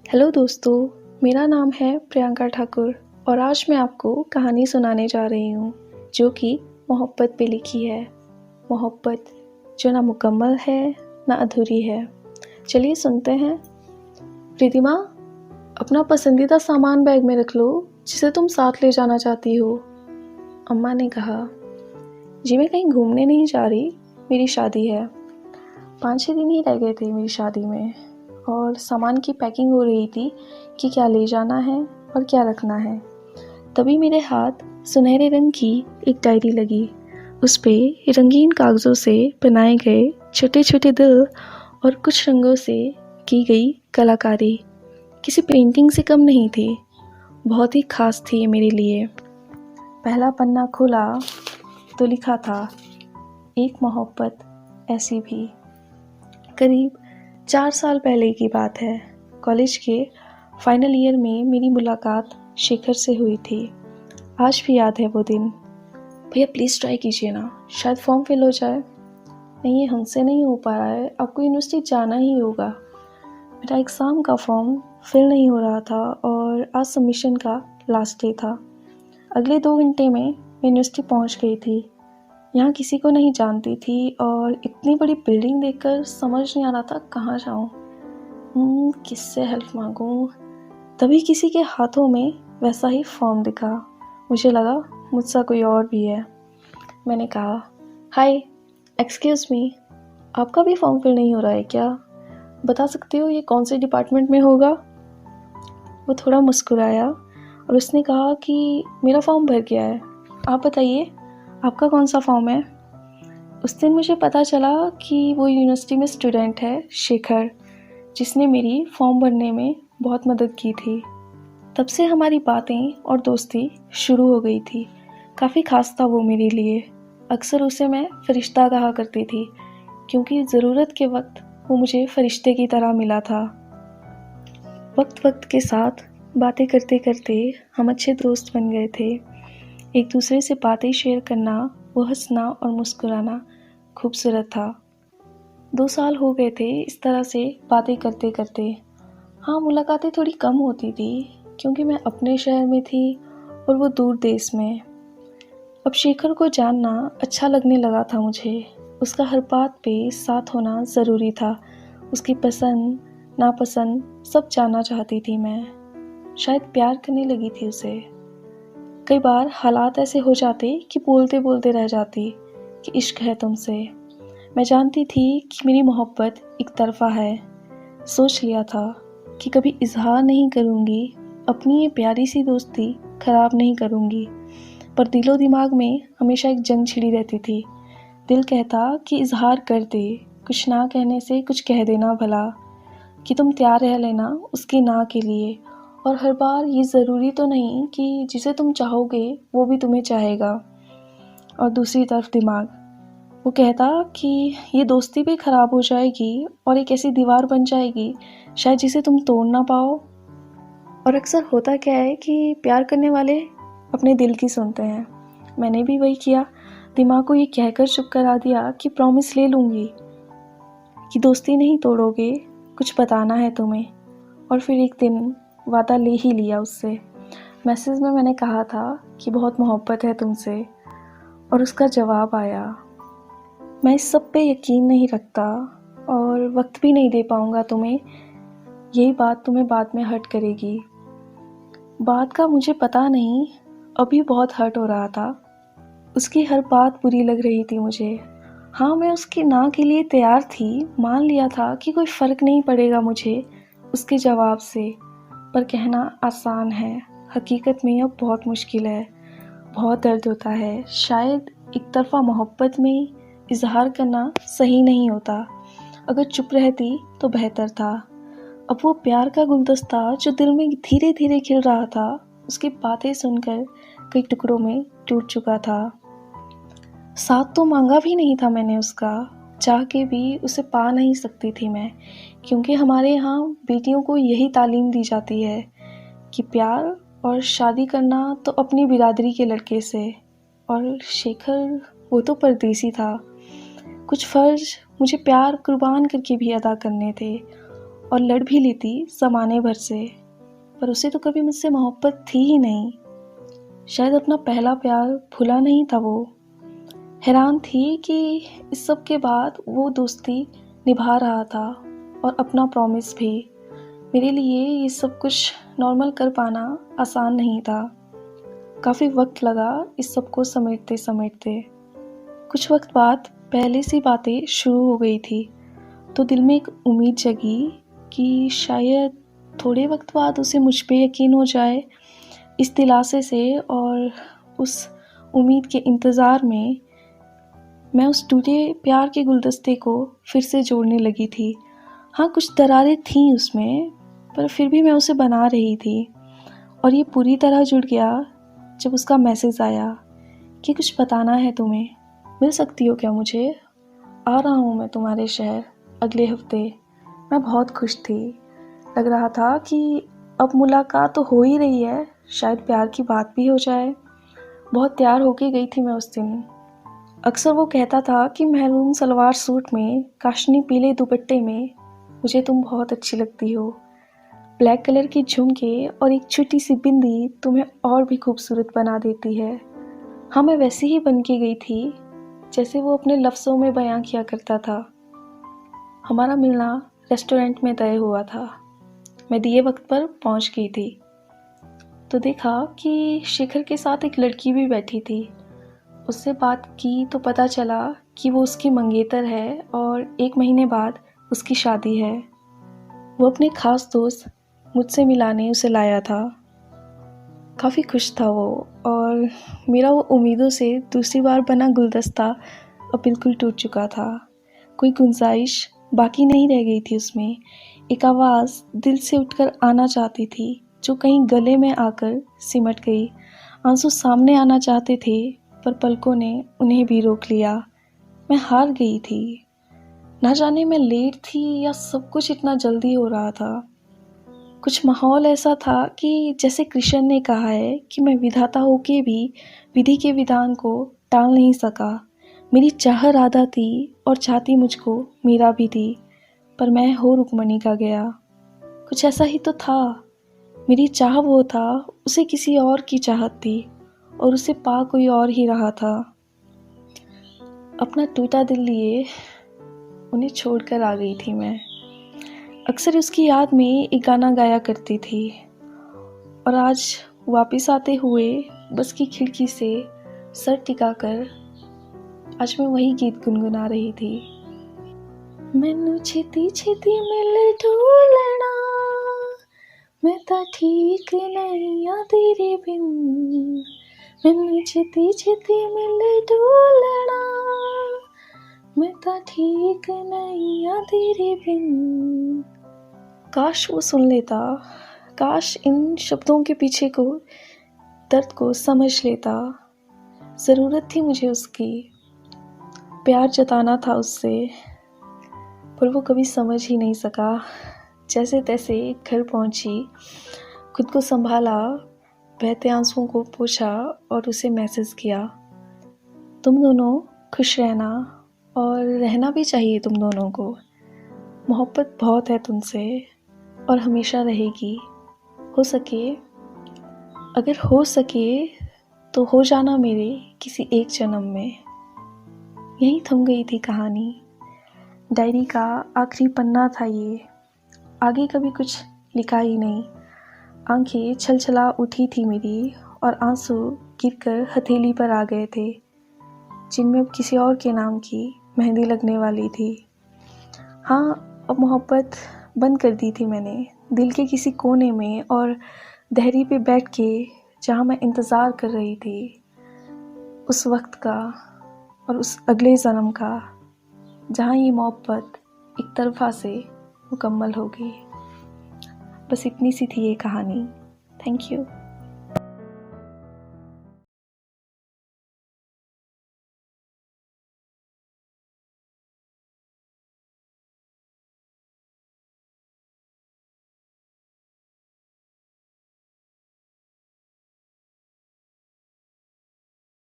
Hello दोस्तों, मेरा नाम है प्रियंका ठाकुर और आज मैं आपको कहानी सुनाने जा रही हूँ जो कि मोहब्बत पे लिखी है। मोहब्बत जो ना मुकम्मल है ना अधूरी है। चलिए सुनते हैं। रिधिमा, अपना पसंदीदा सामान बैग में रख लो जिसे तुम साथ ले जाना चाहती हो। अम्मा ने कहा। जी मैं कहीं घूमने नहीं जा रही, मेरी शादी है। 5-6 दिन ही रह गए थे मेरी शादी में और सामान की पैकिंग हो रही थी कि क्या ले जाना है और क्या रखना है। तभी मेरे हाथ सुनहरे रंग की एक डायरी लगी। उस पे रंगीन कागज़ों से बनाए गए छोटे छोटे दिल और कुछ रंगों से की गई कलाकारी किसी पेंटिंग से कम नहीं थी। बहुत ही खास थी ये मेरे लिए। पहला पन्ना खोला तो लिखा था, एक मोहब्बत ऐसी भी। करीब 4 साल पहले की बात है। कॉलेज के फाइनल ईयर में मेरी मुलाकात शेखर से हुई थी। आज भी याद है वो दिन। भैया प्लीज़ ट्राई कीजिए ना, शायद फॉर्म फिल हो जाए। नहीं, ये हमसे नहीं हो पा रहा है, आपको यूनिवर्सिटी जाना ही होगा। मेरा एग्ज़ाम का फॉर्म फिल नहीं हो रहा था और आज सबमिशन का लास्ट डे था। अगले 2 घंटे में मैं यूनिवर्सिटी पहुंच गई थी। यहाँ किसी को नहीं जानती थी और इतनी बड़ी बिल्डिंग देखकर समझ नहीं आ रहा था कहाँ जाऊँ, किससे हेल्प मांगूँ। तभी किसी के हाथों में वैसा ही फॉर्म दिखा। मुझे लगा मुझसे कोई और भी है। मैंने कहा, हाय एक्सक्यूज़ मी, आपका भी फॉर्म फिल नहीं हो रहा है क्या? बता सकते हो ये कौन से डिपार्टमेंट में होगा? वो थोड़ा मुस्कुराया और उसने कहा कि मेरा फॉर्म भर गया है, आप बताइए आपका कौन सा फॉर्म है? उस दिन मुझे पता चला कि वो यूनिवर्सिटी में स्टूडेंट है शेखर, जिसने मेरी फॉर्म भरने में बहुत मदद की थी। तब से हमारी बातें और दोस्ती शुरू हो गई थी। काफ़ी खास था वो मेरे लिए। अक्सर उसे मैं फरिश्ता कहा करती थी क्योंकि ज़रूरत के वक्त वो मुझे फरिश्ते की तरह मिला था। वक्त वक्त के साथ बातें करते करते हम अच्छे दोस्त बन गए थे। एक दूसरे से बातें शेयर करना, वो हंसना और मुस्कुराना खूबसूरत था। 2 साल हो गए थे इस तरह से बातें करते करते। हाँ, मुलाकातें थोड़ी कम होती थी क्योंकि मैं अपने शहर में थी और वो दूर देश में। अब शेखर को जानना अच्छा लगने लगा था मुझे। उसका हर बात पे साथ होना ज़रूरी था। उसकी पसंद नापसंद सब जानना चाहती थी मैं। शायद प्यार करने लगी थी उसे। कई बार हालात ऐसे हो जाते कि बोलते बोलते रह जाती कि इश्क है तुमसे। मैं जानती थी कि मेरी मोहब्बत एक तरफा है। सोच लिया था कि कभी इजहार नहीं करूँगी, अपनी ये प्यारी सी दोस्ती ख़राब नहीं करूँगी। पर दिलो दिमाग में हमेशा एक जंग छिड़ी रहती थी। दिल कहता कि इजहार कर दे, कुछ ना कहने से कुछ कह देना भला, कि तुम तैयार रह लेना उसकी ना के लिए। और हर बार ये ज़रूरी तो नहीं कि जिसे तुम चाहोगे वो भी तुम्हें चाहेगा। और दूसरी तरफ दिमाग वो कहता कि ये दोस्ती भी ख़राब हो जाएगी और एक ऐसी दीवार बन जाएगी शायद जिसे तुम तोड़ ना पाओ। और अक्सर होता क्या है कि प्यार करने वाले अपने दिल की सुनते हैं। मैंने भी वही किया। दिमाग को ये कहकर चुप करा दिया कि प्रॉमिस ले लूँगी कि दोस्ती नहीं तोड़ोगे, कुछ बताना है तुम्हें। और फिर एक दिन वादा ले ही लिया उससे। मैसेज में मैंने कहा था कि बहुत मोहब्बत है तुमसे और उसका जवाब आया, मैं इस सब पे यकीन नहीं रखता और वक्त भी नहीं दे पाऊँगा तुम्हें, यही बात तुम्हें बाद में हर्ट करेगी। बात का मुझे पता नहीं, अभी बहुत हर्ट हो रहा था। उसकी हर बात बुरी लग रही थी मुझे। हाँ, मैं उसकी ना के लिए तैयार थी, मान लिया था कि कोई फ़र्क नहीं पड़ेगा मुझे उसके जवाब से। पर कहना आसान है, हकीकत में अब बहुत मुश्किल है। बहुत दर्द होता है। शायद एक तरफ़ा मोहब्बत में इजहार करना सही नहीं होता। अगर चुप रहती तो बेहतर था। अब वो प्यार का गुलदस्ता जो दिल में धीरे धीरे खिल रहा था, उसकी बातें सुनकर कई टुकड़ों में टूट चुका था। साथ तो मांगा भी नहीं था मैंने उसका, चाह के भी उसे पा नहीं सकती थी मैं, क्योंकि हमारे यहाँ बेटियों को यही तालीम दी जाती है कि प्यार और शादी करना तो अपनी बिरादरी के लड़के से। और शेखर वो तो परदेसी था। कुछ फ़र्ज मुझे प्यार कुर्बान करके भी अदा करने थे और लड़ भी लेती ज़माने भर से, पर उसे तो कभी मुझसे मोहब्बत थी ही नहीं। शायद अपना पहला प्यार भूला नहीं था वो। हैरान थी कि इस सब के बाद वो दोस्ती निभा रहा था और अपना प्रॉमिस भी। मेरे लिए ये सब कुछ नॉर्मल कर पाना आसान नहीं था। काफ़ी वक्त लगा इस सब को समेटते समेटते। कुछ वक्त बाद पहले सी बातें शुरू हो गई थी, तो दिल में एक उम्मीद जगी कि शायद थोड़े वक्त बाद उसे मुझ पे यकीन हो जाए। इस दिलासे से और उस उम्मीद के इंतज़ार में मैं उस टूटे प्यार के गुलदस्ते को फिर से जोड़ने लगी थी। हाँ, कुछ दरारें थीं उसमें, पर फिर भी मैं उसे बना रही थी। और ये पूरी तरह जुड़ गया जब उसका मैसेज आया कि कुछ बताना है तुम्हें, मिल सकती हो क्या मुझे? आ रहा हूँ मैं तुम्हारे शहर अगले हफ्ते। मैं बहुत खुश थी। लग रहा था कि अब मुलाकात तो हो ही रही है, शायद प्यार की बात भी हो जाए। बहुत तैयार होके गई थी मैं उस दिन। अक्सर वो कहता था कि मैरून सलवार सूट में काशनी पीले दुपट्टे में मुझे तुम बहुत अच्छी लगती हो। ब्लैक कलर की झुमके और एक छोटी सी बिंदी तुम्हें और भी खूबसूरत बना देती है। हाँ, मैं वैसी ही बन के गई थी जैसे वो अपने लफ्ज़ों में बयां किया करता था। हमारा मिलना रेस्टोरेंट में तय हुआ था। मैं दिए वक्त पर पहुंच गई थी तो देखा कि शेखर के साथ एक लड़की भी बैठी थी। उससे बात की तो पता चला कि वो उसकी मंगेतर है और 1 महीने बाद उसकी शादी है। वो अपने ख़ास दोस्त मुझसे मिलाने उसे लाया था। काफ़ी खुश था वो, और मेरा वो उम्मीदों से दूसरी बार बना गुलदस्ता अब बिल्कुल टूट चुका था। कोई गुंजाइश बाकी नहीं रह गई थी उसमें। एक आवाज़ दिल से उठकर आना चाहती थी जो कहीं गले में आकर सिमट गई। आंसू सामने आना चाहते थे पर पलकों ने उन्हें भी रोक लिया। मैं हार गई थी। ना जाने मैं लेट थी या सब कुछ इतना जल्दी हो रहा था। कुछ माहौल ऐसा था कि जैसे कृष्ण ने कहा है कि मैं विधाता होके भी विधि के विधान को टाल नहीं सका। मेरी चाह राधा थी और चाहती मुझको मीरा भी थी, पर मैं हो रुक्मणी का गया। कुछ ऐसा ही तो था। मेरी चाह वो था, उसे किसी और की चाहत थी और उसे पा कोई और ही रहा था। अपना टूटा दिल लिए उन्हें छोड़कर आ गई थी मैं। अक्सर उसकी याद में एक गाना गाया करती थी, और आज वापस आते हुए बस की खिड़की से सर टिकाकर आज मैं वही गीत गुनगुना रही थी। मैनू छेती छेती मिल ढूलना, मैं ता ठीक नहीं आ तेरे बिन। मैनू छेती छेती मिल ढूलना, मैं ता ठीक नहीं आ तेरे बिन। काश वो सुन लेता, काश इन शब्दों के पीछे को दर्द को समझ लेता। ज़रूरत थी मुझे उसकी, प्यार जताना था उससे, पर वो कभी समझ ही नहीं सका। जैसे तैसे घर पहुंची, खुद को संभाला, बहते आंसुओं को पोंछा और उसे मैसेज किया, तुम दोनों खुश रहना, और रहना भी चाहिए तुम दोनों को। मोहब्बत बहुत है तुमसे और हमेशा रहेगी। हो सके, अगर हो सके तो हो जाना मेरे किसी एक जन्म में। यहीं थम गई थी कहानी। डायरी का आखिरी पन्ना था ये। आगे कभी कुछ लिखा ही नहीं। आंखें छलछला उठी थी मेरी और आंसू गिरकर हथेली पर आ गए थे, जिनमें अब किसी और के नाम की मेहंदी लगने वाली थी। हाँ, अब मोहब्बत बंद कर दी थी मैंने दिल के किसी कोने में, और दहरी पे बैठ के जहाँ मैं इंतज़ार कर रही थी उस वक्त का और उस अगले जन्म का, जहाँ ये मोहब्बत एक तरफा से मुकम्मल होगी। बस इतनी सी थी ये कहानी। Thank you.